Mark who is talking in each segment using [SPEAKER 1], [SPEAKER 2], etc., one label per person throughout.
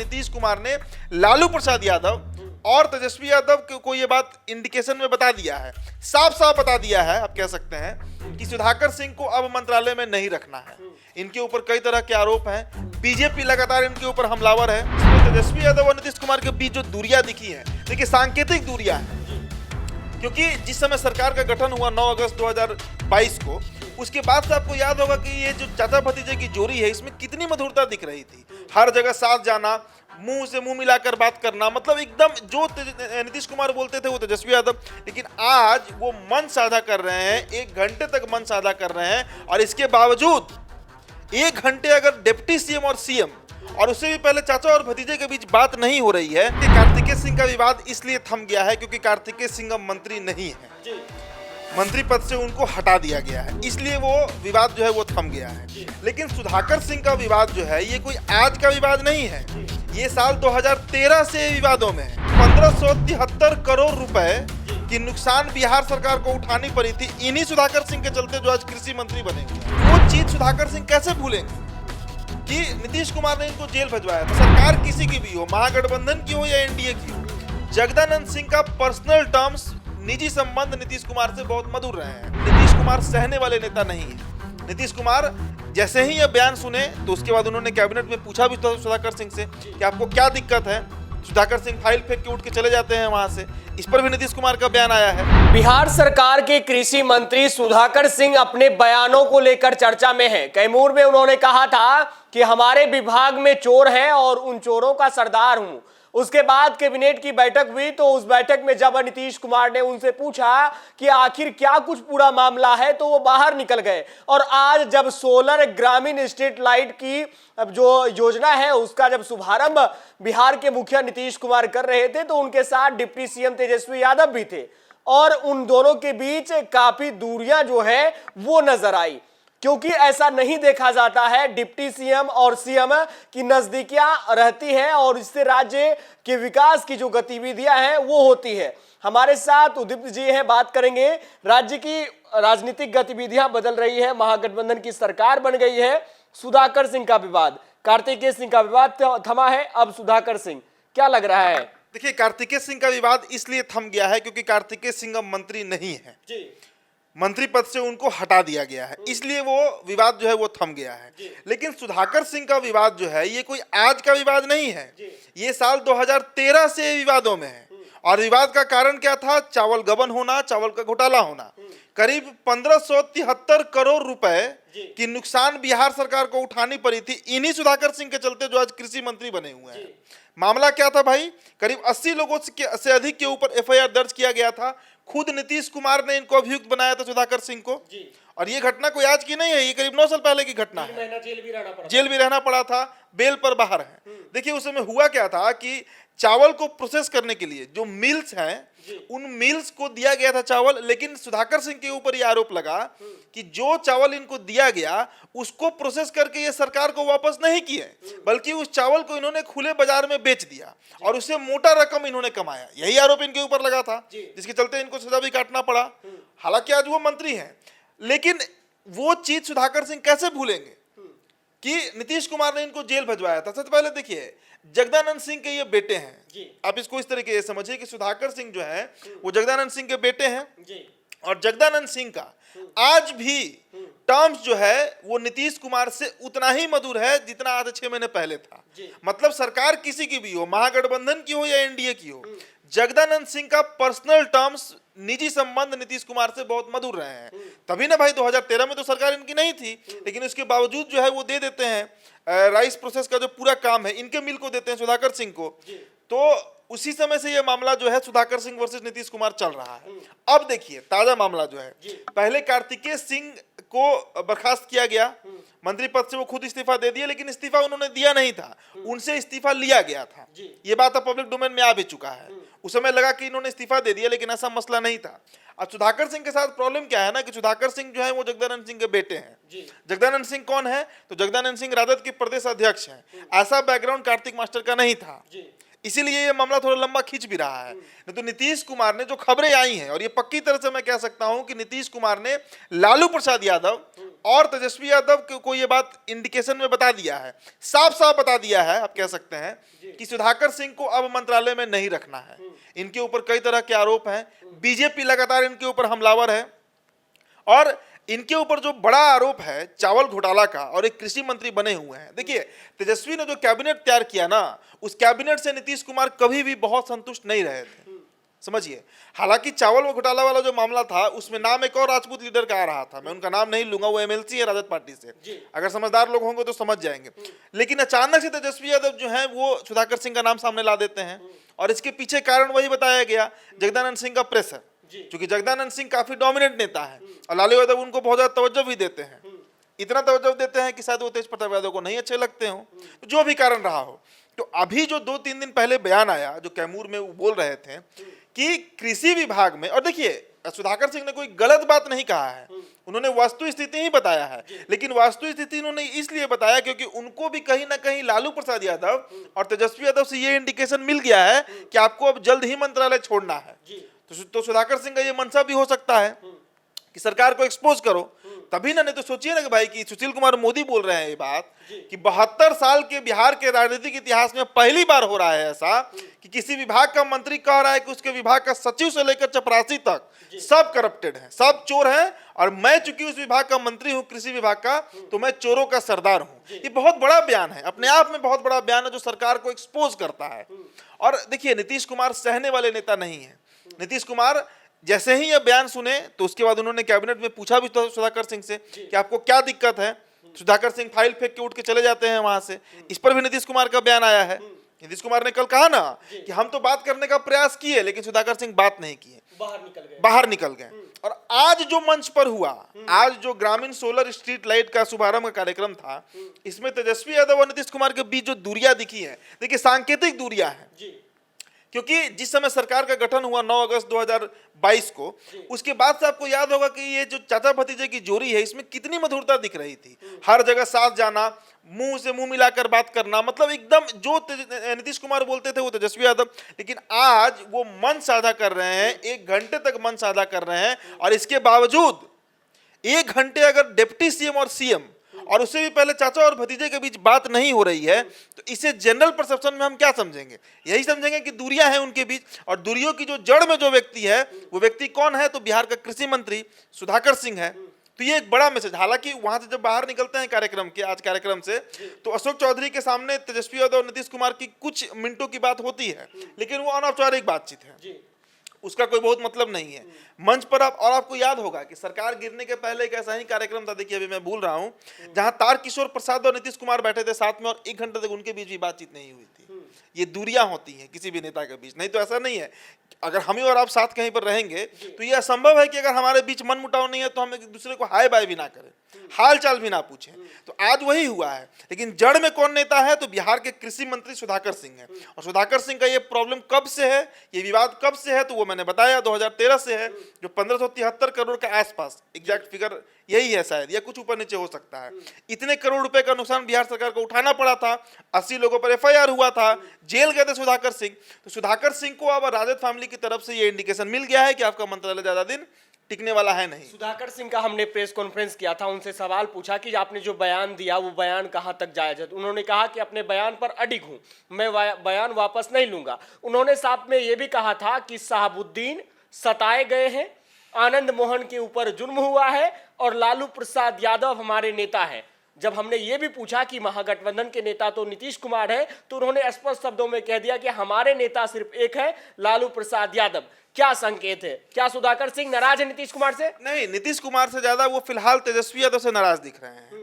[SPEAKER 1] नीतीश कुमार ने लालू प्रसाद यादव और तेजस्वी यादव को ये बात इंडिकेशन में बता दिया है, साफ साफ बता दिया है, आप कह सकते हैं कि सुधाकर सिंह को अब मंत्रालय में नहीं रखना है। इनके ऊपर कई तरह के आरोप हैं, बीजेपी लगातार इनके ऊपर हमलावर है। इसमें तेजस्वी यादव और नीतीश कुमार के बीच जो दूरियां दिखी है, देखिए सांकेतिक दूरियां हैं, क्योंकि जिस समय सरकार का गठन हुआ 9 अगस्त 2022 को, उसके बाद से आपको याद होगा कि ये जो चाचा भतीजे की जोड़ी है, इसमें कितनी मधुरता दिख रही थी। हर जगह साथ जाना, मुंह से मुंह मिलाकर बात करना, मतलब एकदम जो नीतीश कुमार बोलते थे वो तेजस्वी यादव। लेकिन आज वो मन साझा कर रहे हैं, 1 घंटे तक मन साझा कर रहे हैं, और इसके बावजूद 1 घंटे अगर डिप्टी सीएम और सीएम और उससे भी पहले चाचा और भतीजे के बीच बात नहीं हो रही है। कार्तिकेय सिंह का विवाद इसलिए थम गया है क्योंकि कार्तिकेय सिंह अब मंत्री नहीं है, मंत्री पद से उनको हटा दिया गया है, इसलिए वो विवाद जो है वो थम गया है। लेकिन सुधाकर सिंह का विवाद जो है ये कोई आज का विवाद नहीं है, ये साल 2013 से विवादों में है। 1573 करोड़ रुपए की नुकसान बिहार सरकार को उठानी पड़ी थी इन्हीं सुधाकर सिंह के चलते, जो आज कृषि मंत्री बने हुए। वो चीज सुधाकर सिंह कैसे भूलेंगे कि नीतीश कुमार ने इनको जेल भिजवाया था। सरकार किसी की भी हो, महागठबंधन की हो या एनडीए की हो, जगदानंद सिंह का पर्सनल टर्म्स, निजी संबंध नीतीश कुमार से बहुत मधुर रहे हैं। नीतीश कुमार सहने वाले नेता नहीं है। नीतीश कुमार जैसे ही यह बयान सुने तो उसके बाद उन्होंने कैबिनेट में पूछा भी था सुधाकर सिंह से कि आपको क्या दिक्कत है। सुधाकर सिंह फाइल फेंक के उठ के चले जाते हैं वहां से। इस पर भी नीतीश कुमार का बयान आया है।
[SPEAKER 2] बिहार सरकार के कृषि मंत्री सुधाकर सिंह अपने बयानों को लेकर चर्चा में हैं। कैमूर में उन्होंने कहा था कि हमारे विभाग में चोर हैं और उन चोरों का सरदार हूं। उसके बाद कैबिनेट की बैठक हुई तो उस बैठक में जब नीतीश कुमार ने उनसे पूछा कि आखिर क्या कुछ पूरा मामला है तो वो बाहर निकल गए। और आज जब सोलर ग्रामीण स्ट्रीट लाइट की जो योजना है उसका जब शुभारंभ बिहार के मुखिया नीतीश कुमार कर रहे थे तो उनके साथ डिप्टी सीएम तेजस्वी यादव भी थे, और उन दोनों के बीच काफी दूरियां जो है वो नजर आई, क्योंकि ऐसा नहीं देखा जाता है। डिप्टी सीएम और सीएम की नजदीकियां रहती हैं और इससे राज्य के विकास की जो गतिविधियां हैं वो होती है। हमारे साथ उदीप्त जी हैं, बात करेंगे। राज्य की राजनीतिक गतिविधियां बदल रही है, महागठबंधन की सरकार बन गई है। सुधाकर सिंह का विवाद, कार्तिकेय सिंह का विवाद थमा है, अब सुधाकर सिंह, क्या लग रहा है?
[SPEAKER 1] देखिए, कार्तिकेय सिंह का विवाद इसलिए थम गया है क्योंकि कार्तिकेय सिंह अब मंत्री नहीं है जी। मंत्री पद से उनको हटा दिया गया है, इसलिए वो विवाद जो है वो थम गया है। लेकिन सुधाकर सिंह का विवाद जो है ये कोई आज का विवाद नहीं है, ये साल 2013 से विवादों में है। और विवाद का कारण क्या था? चावल गबन होना, चावल का घोटाला होना। करीब 1573 करोड़ रुपए की नुकसान बिहार सरकार को उठानी पड़ी थी इन्हीं सुधाकर सिंह के चलते, जो आज कृषि मंत्री बने हुए हैं। मामला क्या था भाई? करीब 80 लोगों से अधिक के ऊपर एफआईआर दर्ज किया गया था। खुद नीतीश कुमार ने इनको अभियुक्त बनाया था सुधाकर सिंह को, और ये घटना कोई आज की नहीं है, ये करीब 9 साल पहले की घटना है। जेल भी रहना पड़ा था, बेल पर बाहर है। देखिए, उस समय हुआ क्या था कि चावल को प्रोसेस करने के लिए जो मिल्स हैं, उन मिल्स को दिया गया था चावल, लेकिन सुधाकर सिंह के ऊपर ये आरोप लगा कि जो चावल इनको दिया गया उसको प्रोसेस करके ये सरकार को वापस नहीं किए, बल्कि उस चावल को इन्होंने खुले बाजार में बेच दिया और उससे मोटा रकम इन्होंने कमाया। यही आरोप इनके ऊपर लगा था, जिसके चलते इनको सजा भी काटना पड़ा। हालांकि आज वो मंत्री हैं, लेकिन वो चीज सुधाकर सिंह कैसे भूलेंगे कि नीतीश कुमार ने इनको जेल भिजवाया था। सबसे पहले देखिए, जगदानंद सिंह के ये बेटे हैं, आप इसको इस तरीके से समझिए कि सुधाकर सिंह जो है वो जगदानंद सिंह के बेटे हैं, और जगदानंद सिंह का आज भी टर्म्स जो है वो नीतीश कुमार से उतना ही मधुर है जितना आज 6 महीने पहले था। मतलब सरकार किसी की भी हो, महागठबंधन की हो या एनडीए की हो, जगदानंद सिंह का पर्सनल टर्म्स, निजी संबंध नीतीश कुमार से बहुत मधुर रहे हैं। तभी ना भाई 2013 में तो सरकार इनकी नहीं थी, लेकिन उसके बावजूद जो है वो दे देते हैं राइस प्रोसेस का जो पूरा काम है इनके मिल को देते हैं सुधाकर सिंह को। तो उसी समय से ये मामला जो है सुधाकर सिंह वर्सेस नीतीश कुमार चल रहा है। अब देखिए ताजा मामला जो है, पहले कार्तिकेय सिंह को बर्खास्त किया गया, मंत्री पद से वो खुद इस्तीफा दे दिए, लेकिन इस्तीफा उन्होंने दिया नहीं था, उनसे इस्तीफा लिया गया था। ये बात अब पब्लिक डोमेन में आ भी चुका है। उस समय लगा कि इन्होंने इस्तीफा दे दिया, लेकिन ऐसा मसला नहीं था। अब सुधाकर सिंह के साथ प्रॉब्लम क्या है ना कि सुधाकर सिंह जो है वो जगदानंद सिंह के बेटे हैं। जगदानंद सिंह कौन है? तो जगदानंद सिंह राजद के प्रदेश अध्यक्ष हैं। ऐसा बैकग्राउंड कार्तिक मास्टर का नहीं था, इसीलिए ये मामला थोड़ा लंबा खींच भी रहा है। नहीं तो नीतीश कुमार ने जो खबरें आई हैं, और ये पक्की तरह से मैं कह सकता हूं कि नीतीश कुमार ने लालू प्रसाद यादव और तेजस्वी यादव को ये बात इंडिकेशन में बता दिया है, साफ साफ बता दिया है, आप कह सकते हैं कि सुधाकर सिंह को अब मंत्रालय में नहीं रखना है। इनके ऊपर कई तरह के आरोप हैं, बीजेपी लगातार इनके ऊपर हमलावर है, और इनके ऊपर जो बड़ा आरोप है चावल घोटाला का, और एक कृषि मंत्री बने हुए हैं। देखिए, तेजस्वी ने जो कैबिनेट तैयार किया ना, उस कैबिनेट से नीतीश कुमार कभी भी बहुत संतुष्ट नहीं रहे थे, समझिए। हालांकि चावल घोटाला वाला जो मामला था उसमें नाम एक और राजपूत लीडर का आ रहा था, मैं उनका नाम नहीं लूंगा, वो एमएलसी है राजद पार्टी से, अगर समझदार लोग होंगे तो समझ जाएंगे। लेकिन अचानक से तेजस्वी यादव जो है वो सुधाकर सिंह का नाम सामने ला देते हैं, और इसके पीछे कारण वही बताया गया, जगदानंद सिंह का प्रेशर। क्योंकि जगदानंद सिंह काफी डोमिनेंट नेता है और लालू यादव उनको बहुत ज्यादा तवज्जो भी देते हैं, इतना तवज्जो देते हैं कि शायद वो तेज प्रताप यादव को नहीं अच्छे लगते हो, तो जो भी कारण रहा हो। तो अभी जो 2-3 दिन पहले बयान आया, जो कैमूर में वो बोल रहे थे कि कृषि विभाग में, और देखिए सुधाकर सिंह ने कोई गलत बात नहीं कहा है, उन्होंने वास्तु स्थिति ही बताया है, लेकिन वास्तु स्थिति उन्होंने इसलिए बताया क्योंकि उनको भी कहीं ना कहीं लालू प्रसाद यादव और तेजस्वी यादव से ये इंडिकेशन मिल गया है कि आपको अब जल्द ही मंत्रालय छोड़ना है। तो सुधाकर सिंह का ये मनसा भी हो सकता है कि सरकार को एक्सपोज करो, तभी ना, नहीं तो सोचिए ना कि भाई कि सुशील कुमार मोदी बोल रहे हैं ये बात कि 72 साल के बिहार के राजनीतिक इतिहास में पहली बार हो रहा है ऐसा कि किसी विभाग का मंत्री कह रहा है कि उसके विभाग का सचिव से लेकर चपरासी तक सब करप्टेड हैं, सब चोर हैं, और मैं चूंकि उस विभाग का मंत्री हूं, कृषि विभाग का, तो मैं चोरों का सरदार हूं। ये बहुत बड़ा बयान है, अपने आप में बहुत बड़ा बयान है, जो सरकार को एक्सपोज करता है। और देखिए, नीतीश कुमार सहने वाले नेता नहीं है। नीतीश कुमार जैसे ही यह बयान सुने तो उसके बाद उन्होंने कैबिनेट में पूछा भी सुधाकर सिंह से कि आपको क्या दिक्कत है। सुधाकर सिंह फाइल फेंक के उठ के चले जाते हैं वहां से। इस पर भी नीतीश कुमार का बयान आया है। नीतीश कुमार ने कल कहा ना कि हम तो बात करने का प्रयास किए, लेकिन सुधाकर सिंह बात नहीं किए, बाहर निकल गए। और आज जो मंच पर हुआ, आज जो ग्रामीण सोलर स्ट्रीट लाइट का शुभारंभ का कार्यक्रम था, इसमें तेजस्वी यादव और नीतीश कुमार के बीच जो दूरियां दिखी है, देखिए सांकेतिक दूरियां हैं, क्योंकि जिस समय सरकार का गठन हुआ 9 अगस्त 2022 को, उसके बाद से आपको याद होगा कि ये जो चाचा भतीजे की जोड़ी है, इसमें कितनी मधुरता दिख रही थी। हर जगह साथ जाना, मुंह से मुंह मिलाकर बात करना, मतलब एकदम जो नीतीश कुमार बोलते थे वो तेजस्वी यादव। लेकिन आज वो मन साझा कर रहे हैं, 1 घंटे तक मन साझा कर रहे हैं, और इसके बावजूद 1 घंटे अगर डिप्टी सीएम और सीएम और उससे भी पहले चाचा और भतीजे के बीच बात नहीं हो रही है, तो इसे जनरल परसेप्शन में हम क्या समझेंगे? यही समझेंगे कि दूरियां हैं उनके बीच, और दूरियों की जो जड़ में जो व्यक्ति है, वो व्यक्ति कौन है? तो बिहार का कृषि मंत्री सुधाकर सिंह है। तो ये एक बड़ा मैसेज। हालांकि वहां से जब बाहर निकलते हैं आज कार्यक्रम से, तो अशोक चौधरी के सामने तेजस्वी यादव और नीतीश कुमार की कुछ मिनटों की बात होती है, लेकिन वो अनौपचारिक बातचीत है, उसका कोई बहुत मतलब नहीं है मंच पर। और आपको याद होगा कि सरकार गिरने के पहले एक ऐसा ही कार्यक्रम था, देखिए अभी मैं भूल रहा हूं, जहां तारकिशोर प्रसाद और नीतीश कुमार बैठे थे साथ में, और 1 घंटे तक उनके बीच भी बातचीत नहीं हुई थी। ये दूरियां होती हैं किसी भी नेता के बीच, नहीं तो ऐसा नहीं है। अगर हम ही और आप साथ कहीं पर रहेंगे तो ये असंभव है कि अगर हमारे बीच मन मुटाव नहीं है तो हम एक दूसरे को हाय बाय भी ना करें, हाल चाल भी ना पूछें। तो आज वही हुआ है। लेकिन जड़ में कौन नेता है? तो बिहार के कृषि मंत्री सुधाकर सिंह है। और सुधाकर सिंह का ये प्रॉब्लम कब से है, ये विवाद कब से है? तो वो मैंने बताया 2013 से है, जो 1573 करोड़ के आसपास, एग्जैक्ट फिगर यही है शायद, या कुछ ऊपर नीचे हो सकता है। इतने करोड़ रुपए का नुकसान बिहार सरकार को उठाना पड़ा था, 80 लोगों पर एफआईआर हुआ था, जेल गए थे सुधाकर सिंह। तो सुधाकर सिंह को अब राजद फैमिली की तरफ से ये इंडिकेशन मिल गया है कि आपका मंत्रालय ज्यादा दिन टिकने वाला है नहीं।
[SPEAKER 2] सुधाकर सिंह का हमने प्रेस कॉन्फ्रेंस किया था, उनसे सवाल पूछा कि आपने जो बयान दिया वो बयान कहां तक जायज है। उन्होंने कहा कि अपने बयान पर अडिग हूं, मैं बयान वापस नहीं लूंगा। उन्होंने साथ में ये भी कहा था कि शहाबुद्दीन सताए गए हैं, आनंद मोहन के ऊपर जुल्म हुआ है, और लालू प्रसाद यादव हमारे नेता हैं। जब हमने ये भी पूछा कि महागठबंधन के नेता तो नीतीश कुमार है, तो उन्होंने स्पष्ट शब्दों में कह दिया कि हमारे नेता सिर्फ एक है, लालू प्रसाद यादव। क्या संकेत है? क्या सुधाकर सिंह नाराज है नीतीश कुमार से?
[SPEAKER 1] नहीं, नीतीश कुमार से ज्यादा वो फिलहाल तेजस्वी यादव से नाराज दिख रहे हैं।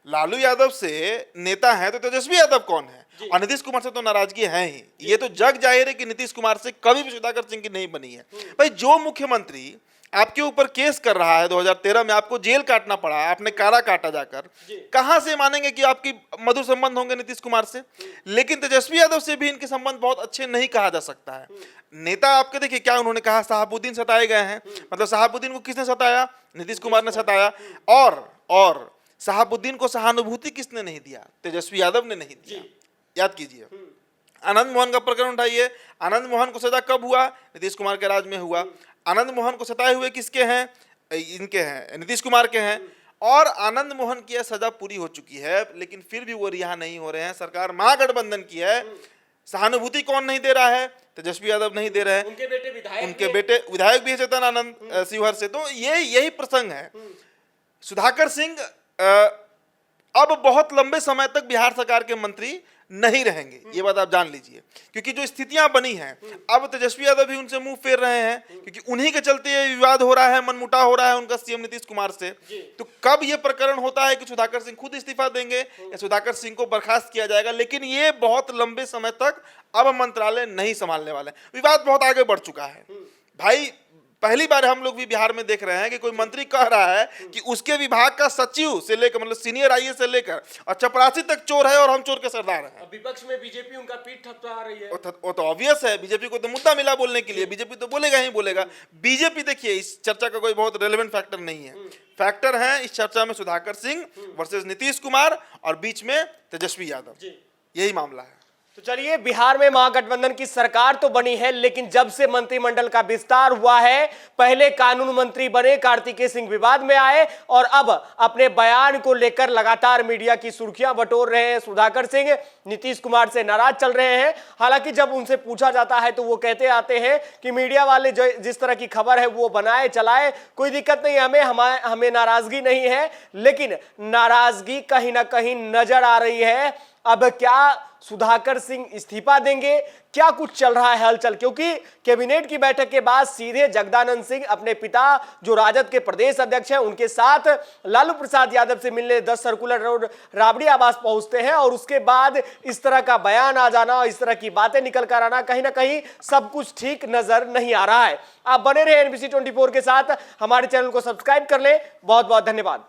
[SPEAKER 1] लालू यादव से नेता है तो तेजस्वी यादव कौन है? और नीतीश कुमार से तो नाराजगी है ही। ये तो जग जाहिर है कि नीतीश कुमार से कभी भी सुधाकर सिंह की नहीं बनी है। भाई, जो मुख्यमंत्री आपके ऊपर केस कर रहा है, 2013 में आपको जेल काटना पड़ा, आपने कारा काटा जाकर, कहां से मानेंगे कि आपकी मधुर संबंध होंगे नीतीश कुमार से? लेकिन तेजस्वी यादव से भी इनके संबंध बहुत अच्छे नहीं कहा जा सकता है। नेता आपके देखिए क्या उन्होंने कहा, शहाबुद्दीन सताए गए हैं। मतलब शहाबुद्दीन को किसने सताया? नीतीश कुमार ने सताया। और शहाबुद्दीन को सहानुभूति किसने नहीं दिया? तेजस्वी यादव ने नहीं दिया, याद कीजिए। आनंद मोहन का प्रकरण उठाइए, आनंद मोहन को सजा कब हुआ? नीतीश कुमार के राज में हुआ। आनंद मोहन को सताए हुए किसके हैं? इनके हैं, नीतीश कुमार के हैं। और आनंद मोहन की यह सजा पूरी हो चुकी है, लेकिन फिर भी वो रिहा नहीं हो रहे हैं। सरकार महागठबंधन की है, सहानुभूति कौन नहीं दे रहा है? तेजस्वी यादव नहीं दे रहे हैं।
[SPEAKER 2] उनके
[SPEAKER 1] बेटे विधायक भी है चेतन आनंद शिवहर से। तो यही प्रसंग है। सुधाकर सिंह अब बहुत लंबे समय तक बिहार सरकार के मंत्री नहीं रहेंगे, ये बात आप जान लीजिए, क्योंकि जो स्थितियां बनी हैं, अब तेजस्वी यादव भी उनसे मुंह फेर रहे हैं, क्योंकि उन्हीं के चलते ये विवाद हो रहा है, मनमुटाव हो रहा है उनका सीएम नीतीश कुमार से। तो कब ये प्रकरण होता है कि सुधाकर सिंह खुद इस्तीफा देंगे या सुधाकर सिंह को बर्खास्त किया जाएगा, लेकिन ये बहुत लंबे समय तक अब मंत्रालय नहीं संभालने वाले। विवाद बहुत आगे बढ़ चुका है भाई। पहली बार हम लोग भी बिहार में देख रहे हैं कि कोई मंत्री कह रहा है कि उसके विभाग का सचिव से लेकर, मतलब सीनियर आईएएस से लेकर और चपरासी तक चोर है और हम चोर के सरदार हैं।
[SPEAKER 2] विपक्ष में बीजेपी उनका पीठ थपथपा रही है।
[SPEAKER 1] वो तो ऑब्वियस है, बीजेपी को तो मुद्दा मिला बोलने के लिए, बीजेपी तो बोलेगा ही बोलेगा। बीजेपी देखिए इस चर्चा का कोई बहुत रेलेवेंट फैक्टर नहीं है। फैक्टर है इस चर्चा में सुधाकर सिंह वर्सेस नीतीश कुमार और बीच में तेजस्वी यादव, यही मामला है।
[SPEAKER 2] तो चलिए, बिहार में महागठबंधन की सरकार तो बनी है, लेकिन जब से मंत्रिमंडल का विस्तार हुआ है, पहले कानून मंत्री बने कार्तिकेय सिंह विवाद में आए और अब अपने बयान को लेकर लगातार मीडिया की सुर्खियां बटोर रहे हैं। सुधाकर सिंह नीतीश कुमार से नाराज चल रहे हैं। हालांकि जब उनसे पूछा जाता है तो वो कहते आते हैं कि मीडिया वाले जिस तरह की खबर है वो बनाए चलाए, कोई दिक्कत नहीं, हमें नाराजगी नहीं है, लेकिन नाराजगी कहीं ना कहीं नजर आ रही है। अब क्या सुधाकर सिंह इस्तीफा देंगे? क्या कुछ चल रहा है हलचल? क्योंकि कैबिनेट की बैठक के बाद सीधे जगदानंद सिंह अपने पिता जो राजद के प्रदेश अध्यक्ष हैं उनके साथ लालू प्रसाद यादव से मिलने 10 सर्कुलर रोड राबड़ी आवास पहुंचते हैं और उसके बाद इस तरह का बयान आ जाना, इस तरह की बातें निकल कर आना, कहीं ना कहीं सब कुछ ठीक नजर नहीं आ रहा है। आप बने रहे NBC 24 के साथ, हमारे चैनल को सब्सक्राइब कर लें। बहुत बहुत धन्यवाद।